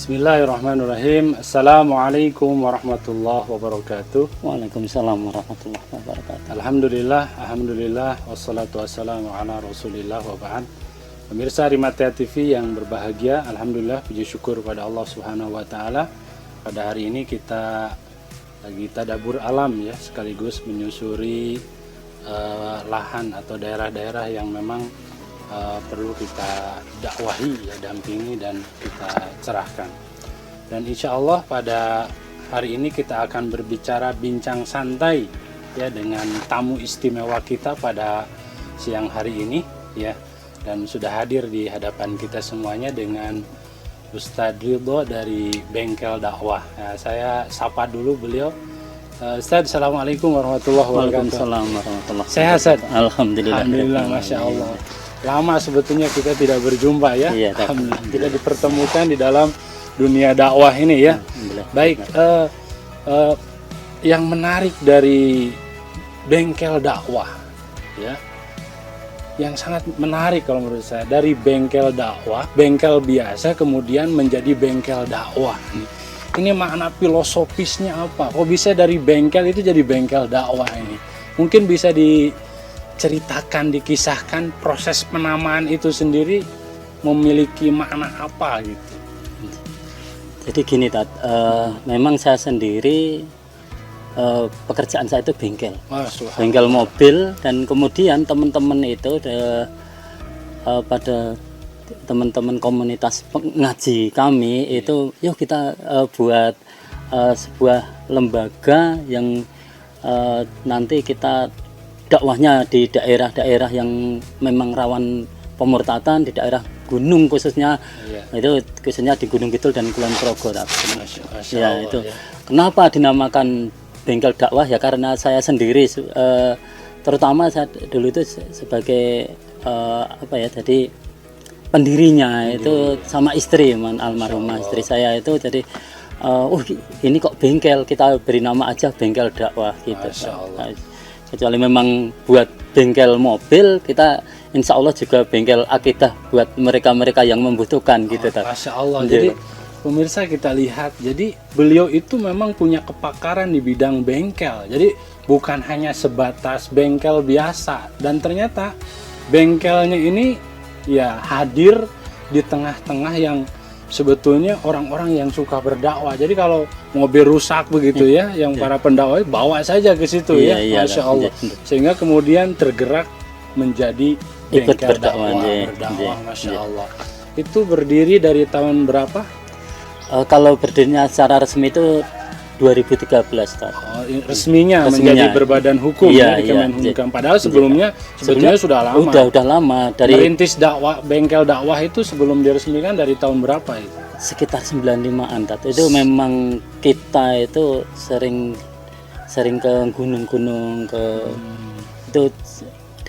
Bismillahirrahmanirrahim. Assalamualaikum warahmatullahi wabarakatuh. Waalaikumsalam warahmatullahi wabarakatuh. Alhamdulillah, wassalatu wassalamu ala rasulillah wa ba'd. Pemirsa Rimatea TV yang berbahagia, alhamdulillah puji syukur pada Allah Subhanahu wa taala. Pada hari ini kita lagi tadabbur alam ya, sekaligus menyusuri lahan atau daerah-daerah yang memang perlu kita dakwahi, ya, dampingi dan kita cerahkan. Dan insya Allah pada hari ini kita akan berbicara bincang santai ya dengan tamu istimewa kita pada siang hari ini ya, dan sudah hadir di hadapan kita semuanya dengan Ustadz Ridho dari Bengkel Dakwah. Ya, saya sapa dulu beliau. Ustadz, assalamualaikum warahmatullahi wabarakatuh. Waalaikumsalam warahmatullahi wabarakatuh. Sehat, Ustadz? Alhamdulillah. Masya Allah. Lama sebetulnya kita tidak berjumpa ya. Iya, alhamdulillah. Kita dipertemukan di dalam dunia dakwah ini ya. Baik, yang menarik dari Bengkel Dakwah ya, yang sangat menarik kalau menurut saya, dari bengkel dakwah, bengkel biasa kemudian menjadi bengkel dakwah. Ini makna filosofisnya apa? Kok bisa dari bengkel itu jadi bengkel dakwah ini? Mungkin bisa diceritakan, dikisahkan proses penamaan itu sendiri memiliki makna apa gitu. Jadi gini Tat, memang saya sendiri pekerjaan saya itu bengkel. Bengkel mobil, dan kemudian teman-teman itu pada teman-teman komunitas pengaji kami itu yuk kita buat sebuah lembaga yang nanti kita dakwahnya di daerah-daerah yang memang rawan pemurtatan, di daerah gunung khususnya, itu khususnya di Gunung Kidul dan Kulon Progo. Ya, itu ya. Kenapa dinamakan Bengkel Dakwah ya, karena saya sendiri terutama saya dulu itu sebagai jadi pendirinya itu sama istri, almarhumah istri saya itu, jadi ini kok bengkel, kita beri nama aja Bengkel Dakwah gitu. Kecuali memang buat bengkel mobil, kita insya Allah juga bengkel akidah buat mereka-mereka yang membutuhkan gitu. Masya Allah. Jadi pemirsa kita lihat, jadi beliau itu memang punya kepakaran di bidang bengkel. Jadi bukan hanya sebatas bengkel biasa, dan ternyata bengkelnya ini ya hadir di tengah-tengah yang sebetulnya orang-orang yang suka berdakwah. Jadi kalau mobil rusak begitu ya, yang para pendakwah bawa saja ke situ ya, Masya Allah. Sehingga kemudian tergerak menjadi bengkel berdakwah, Masya Allah. Itu berdiri dari tahun berapa? Kalau berdirinya secara resmi itu 2013. Resminya menjadi berbadan hukum ya, di Kemenhukam. Padahal sebelumnya sudah lama. Udah lama. Dari merintis dakwah, bengkel dakwah itu sebelum diresmikan dari tahun berapa itu? Sekitar 95-an. Itu memang kita itu sering ke gunung-gunung itu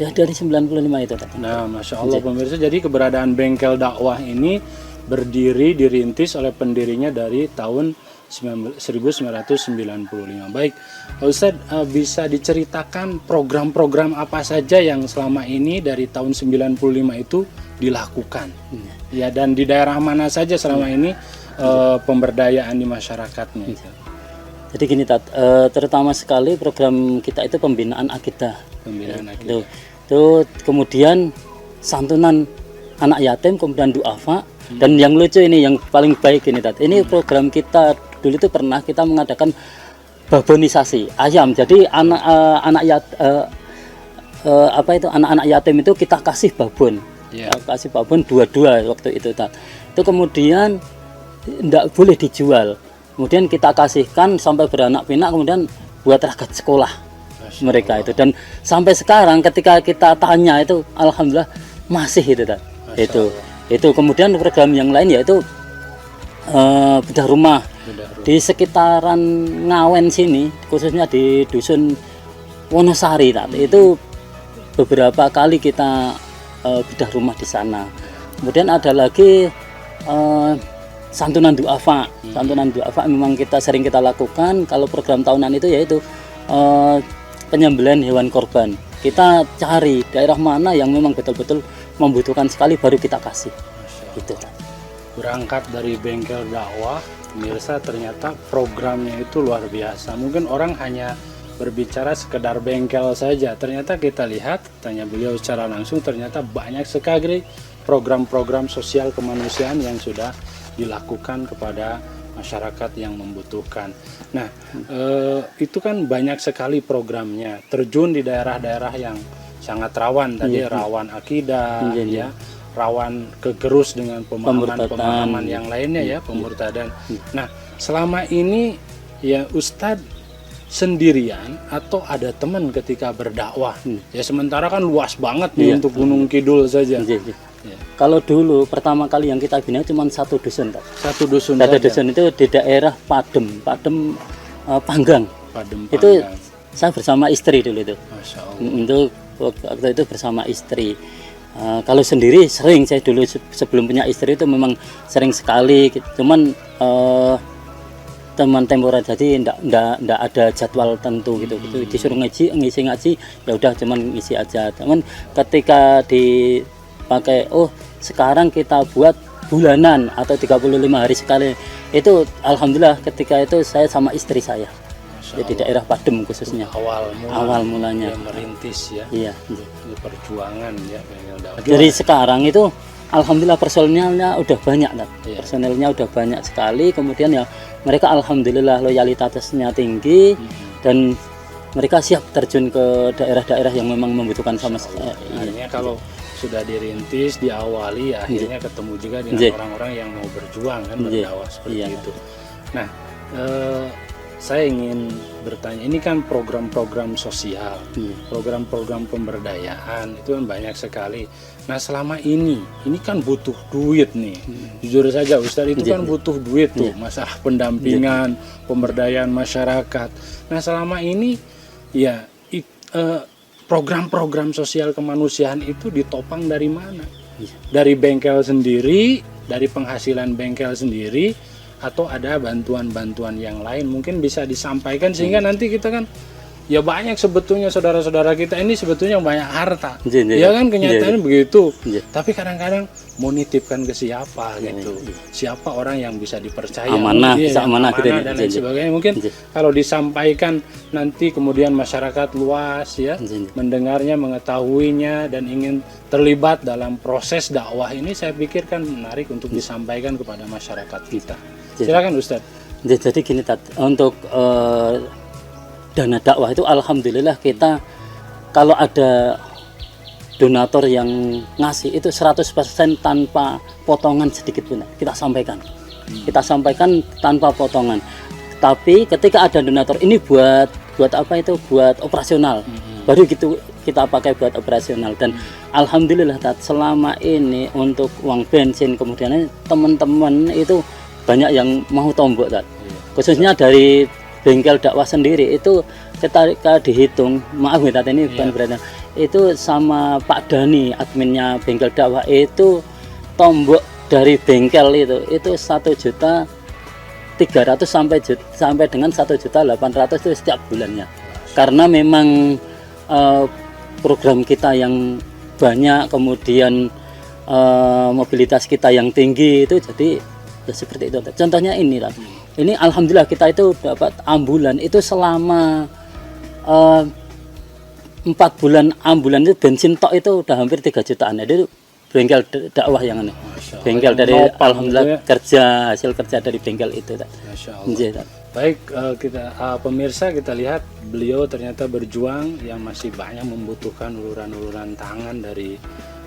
dari 95 itu. Nah, Masya Allah pemirsa, jadi keberadaan bengkel dakwah ini berdiri, dirintis oleh pendirinya dari tahun 1995. Baik, Ustadz, bisa diceritakan program-program apa saja yang selama ini dari tahun 95 itu dilakukan? Ya, dan di daerah mana saja selama ini pemberdayaan di masyarakatnya? Jadi gini Tat, terutama sekali program kita itu pembinaan akidah. Itu kemudian santunan anak yatim, kemudian duafa, dan yang lucu ini, yang paling baik ini Tat. Ini program kita dulu itu pernah kita mengadakan babonisasi ayam. Jadi anak-anak yatim itu kita kasih babon. Kasih babon dua-dua waktu itu Tat. Itu kemudian tidak boleh dijual. Kemudian kita kasihkan sampai beranak pinak, kemudian buat ragat sekolah mereka itu. Dan sampai sekarang ketika kita tanya itu alhamdulillah masih itu Tat. Itu kemudian program yang lain yaitu bedah rumah di sekitaran Ngawen sini, khususnya di dusun Wonosari. Itu beberapa kali kita bedah rumah di sana. Kemudian ada lagi santunan duafa. Santunan duafa memang sering kita lakukan. Kalau program tahunan itu yaitu penyembelihan hewan korban. Kita cari daerah mana yang memang betul-betul membutuhkan sekali, baru kita kasih. Gitu. berangkat dari bengkel dakwah, pemirsa, ternyata programnya itu luar biasa. Mungkin orang hanya berbicara sekedar bengkel saja, ternyata kita lihat, tanya beliau secara langsung, ternyata banyak sekali program-program sosial kemanusiaan yang sudah dilakukan kepada masyarakat yang membutuhkan. Nah, itu kan banyak sekali programnya, terjun di daerah-daerah yang sangat rawan tadi, rawan akidah, ya, rawan kegerus dengan pemahaman yang lainnya, ya, pemurtadan. Nah, selama ini ya Ustadz sendirian atau ada teman ketika berdakwah? Ya sementara kan luas banget nih untuk Gunung Kidul saja. Ya. Kalau dulu pertama kali yang kita bina cuma satu dusun, Pak. Satu dusun. Satu dusun itu di daerah Padem Panggang. Itu saya bersama istri dulu itu. Masya Allah. Untuk waktu itu bersama istri. Kalau sendiri sering, saya dulu sebelum punya istri itu memang sering sekali. Cuman teman temporer, jadi ndak ada jadwal tentu gitu. Disuruh ngisi ngaji, ya udah cuman ngisi aja. Cuman ketika dipakai, oh sekarang kita buat bulanan atau 35 hari sekali, itu alhamdulillah ketika itu saya sama istri saya. Jadi daerah Padem khususnya. Awal mulanya. Merintis ya. Iya. Ini perjuangan ya. Jadi sekarang itu alhamdulillah personelnya udah banyak, kan? Iya. Personelnya udah banyak sekali. Kemudian ya mereka alhamdulillah loyalitasnya tinggi dan mereka siap terjun ke daerah-daerah yang memang membutuhkan sama sekali. Artinya kalau sudah dirintis, diawali, ya akhirnya ketemu juga dengan orang-orang yang mau berjuang kan, berdakwah seperti itu. Nah, saya ingin bertanya, ini kan program-program sosial, program-program pemberdayaan itu kan banyak sekali. Nah selama ini kan butuh duit nih, jujur saja Ustadz, itu kan butuh duit tuh, masalah pendampingan, pemberdayaan masyarakat. Nah selama ini ya program-program sosial kemanusiaan itu ditopang dari mana? Dari bengkel sendiri, dari penghasilan bengkel sendiri, atau ada bantuan-bantuan yang lain mungkin bisa disampaikan sehingga nanti kita kan ya banyak sebetulnya saudara-saudara kita ini sebetulnya banyak harta, ya kan kenyataannya begitu. Tapi kadang-kadang mau nitipkan ke siapa gitu, siapa orang yang bisa dipercaya, amanah dan lain sebagainya. Mungkin kalau disampaikan nanti kemudian masyarakat luas ya mendengarnya, mengetahuinya dan ingin terlibat dalam proses dakwah ini, saya pikir kan menarik untuk disampaikan kepada masyarakat kita. Silakan Ustadz. Jadi gini, untuk dana dakwah itu alhamdulillah kita kalau ada donatur yang ngasih itu 100% tanpa potongan sedikit pun kita sampaikan. Kita sampaikan tanpa potongan. Tapi ketika ada donatur ini buat apa itu, buat operasional. Baru gitu kita pakai buat operasional. Dan alhamdulillah selama ini untuk uang bensin kemudian teman-teman itu banyak yang mau tombok, khususnya dari bengkel dakwah sendiri itu ketika dihitung, maaf ya ini bukan berada, itu sama Pak Dani adminnya bengkel dakwah itu tombok dari bengkel itu 1.300.000 sampai dengan 1.800.000 itu setiap bulannya. Karena memang program kita yang banyak, kemudian mobilitas kita yang tinggi itu, jadi ya seperti itu. Contohnya ini lah. Ini alhamdulillah kita itu dapat ambulan itu selama 4 bulan ambulan itu bensin tok itu udah hampir 3 jutaan. Itu bengkel dakwah yang ini. Bengkel dari alhamdulillah hasil kerja dari bengkel itu. Masya Allah. Baik, kita pemirsa, kita lihat beliau ternyata berjuang yang masih banyak membutuhkan uluran-uluran tangan dari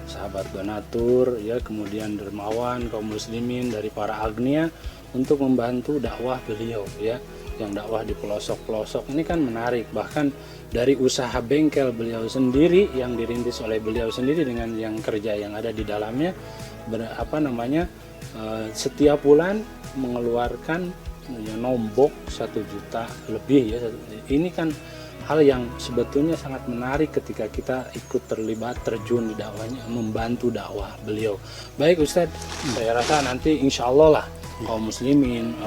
sahabat donatur ya, kemudian dermawan, kaum muslimin, dari para agnia untuk membantu dakwah beliau ya, yang dakwah di pelosok-pelosok ini kan menarik. Bahkan dari usaha bengkel beliau sendiri yang dirintis oleh beliau sendiri dengan yang kerja yang ada di dalamnya, setiap bulan mengeluarkan ya, nombok 1 juta lebih ya. Ini kan hal yang sebetulnya sangat menarik ketika kita ikut terlibat, terjun di dakwahnya, membantu dakwah beliau. Baik Ustadz, saya rasa nanti insya Allah lah kaum muslimin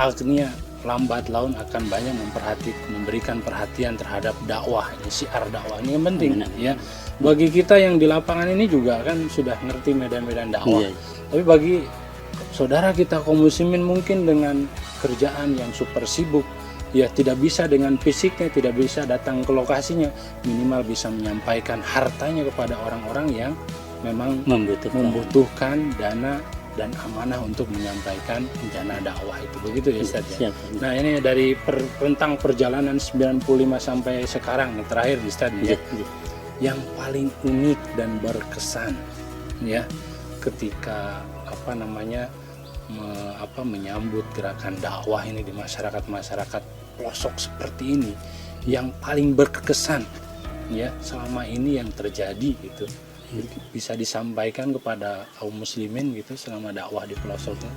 agnia lambat laun akan banyak memberikan perhatian terhadap dakwah, ini syiar dakwah ini yang penting ya. Bagi kita yang di lapangan ini juga kan sudah ngerti medan-medan dakwah, tapi bagi saudara kita kaum muslimin mungkin dengan kerjaan yang super sibuk, ya tidak bisa dengan fisiknya, tidak bisa datang ke lokasinya, minimal bisa menyampaikan hartanya kepada orang-orang yang memang membutuhkan dana dan amanah untuk menyampaikan dana dakwah itu. Begitu ya Ustaz ya. Nah, ini dari rentang perjalanan 95 sampai sekarang terakhir Ustaz ya. Yang paling unik dan berkesan ya ketika menyambut gerakan dakwah ini di masyarakat pelosok seperti ini, yang paling berkesan ya selama ini yang terjadi gitu, bisa disampaikan kepada kaum muslimin gitu selama dakwah di pelosoknya,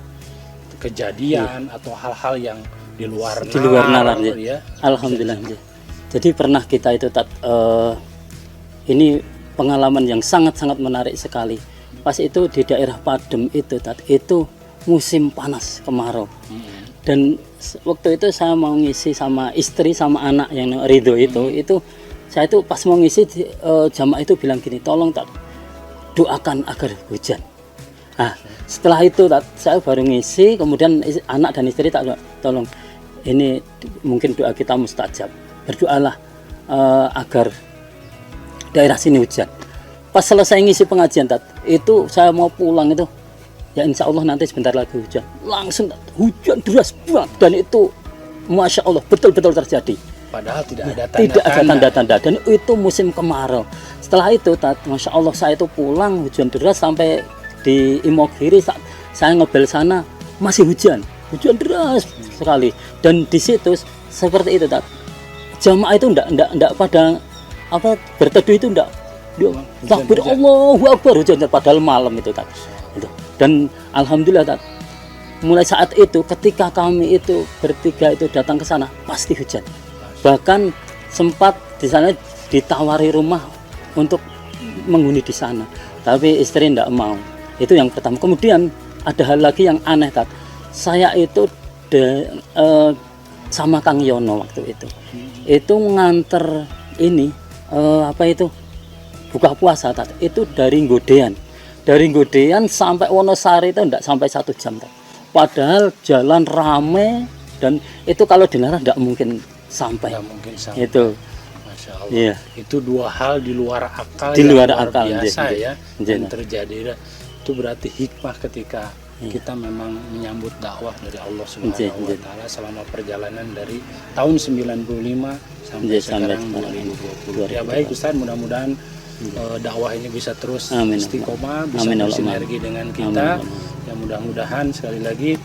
kejadian atau hal-hal yang di luar nalar ya. Alhamdulillah ya. Jadi pernah kita itu ini pengalaman yang sangat-sangat menarik sekali. Pas itu di daerah Padem itu musim panas kemarau. Dan waktu itu saya mau ngisi sama istri sama anak yang Ridho itu saya itu pas mau ngisi jamaah itu bilang gini, tolong doakan agar hujan. Nah, setelah itu saya baru ngisi, kemudian anak dan istri tolong ini mungkin doa kita mustajab, berdoalah agar daerah sini hujan. Pas selesai ngisi pengajian itu saya mau pulang itu, ya insya Allah nanti sebentar lagi hujan. Langsung hujan deras banget, dan itu masya Allah betul-betul terjadi. Padahal tidak ada tanda-tanda dan itu musim kemarau. Setelah itu masya Allah saya itu pulang hujan deras sampai di Imogiri, saya ngebel sana masih hujan deras sekali. Dan di situ seperti itu jamaah itu enggak pada berteduh itu enggak. Takbir Allahu Akbar, hujan padahal malam itu Dan alhamdulillah mulai saat itu ketika kami itu bertiga itu datang ke sana pasti hujan. Bahkan sempat di sana ditawari rumah untuk menghuni di sana, tapi istri tidak mau. Itu yang pertama. Kemudian ada hal lagi yang aneh saya itu sama Kang Yono waktu itu nganter ini buka puasa itu dari Nggodean sampai Wonosari itu tidak sampai 1 jam padahal jalan rame, dan itu kalau dilarang tidak mungkin sampai. Itu Masya Allah. Iya. Itu dua hal di luar akal, biasa ya yang terjadi. Itu berarti hikmah ketika kita memang menyambut dakwah dari Allah Subhanahu wa taala selama perjalanan dari tahun 95 sampai sekarang 2020. Ya baik Ustaz, mudah-mudahan dakwah ini bisa terus istiqomah, bisa bersinergi dengan kita. Ya mudah-mudahan sekali lagi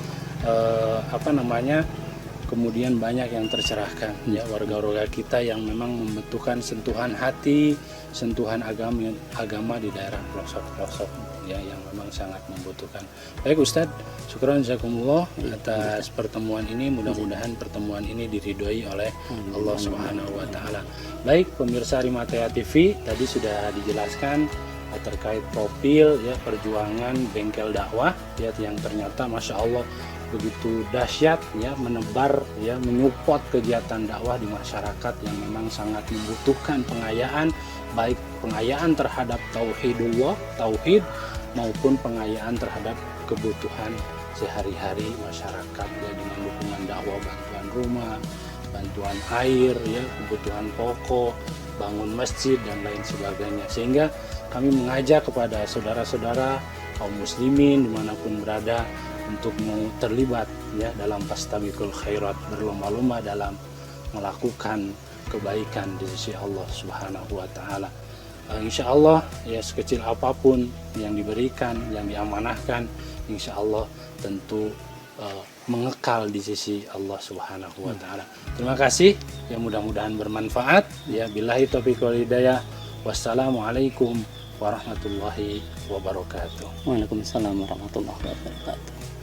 kemudian banyak yang tercerahkan ya, warga-warga kita yang memang membutuhkan sentuhan hati, sentuhan agama di daerah pelosok-pelosok ya yang memang sangat membutuhkan. Baik Ustadz, syukran jazakumullah atas pertemuan ini. Mudah-mudahan pertemuan ini diridhoi oleh Allah Subhanahu wa taala. Baik pemirsa Rimataya TV, tadi sudah dijelaskan terkait profil ya perjuangan bengkel dakwah ya yang ternyata masya Allah begitu dahsyat ya, menebar ya, menyupport kegiatan dakwah di masyarakat yang memang sangat membutuhkan pengayaan, baik pengayaan terhadap tauhid maupun pengayaan terhadap kebutuhan sehari-hari masyarakat ya, dengan dukungan dakwah, bantuan rumah, bantuan air ya, kebutuhan pokok, bangun masjid dan lain sebagainya. Sehingga kami mengajak kepada saudara-saudara kaum muslimin dimanapun berada untuk mau terlibat ya dalam fastabiqul khairat, berlomba-lomba dalam melakukan kebaikan di sisi Allah Subhanahu wa taala. Insya Allah ya sekecil apapun yang diberikan, yang diamanahkan, insya Allah tentu mengekal di sisi Allah Subhanahu wa taala. Terima kasih, ya mudah-mudahan bermanfaat. Ya billahi taufiq wal hidayah. Wassalamualaikum warahmatullahi wabarakatuh. Waalaikumsalam warahmatullahi wabarakatuh.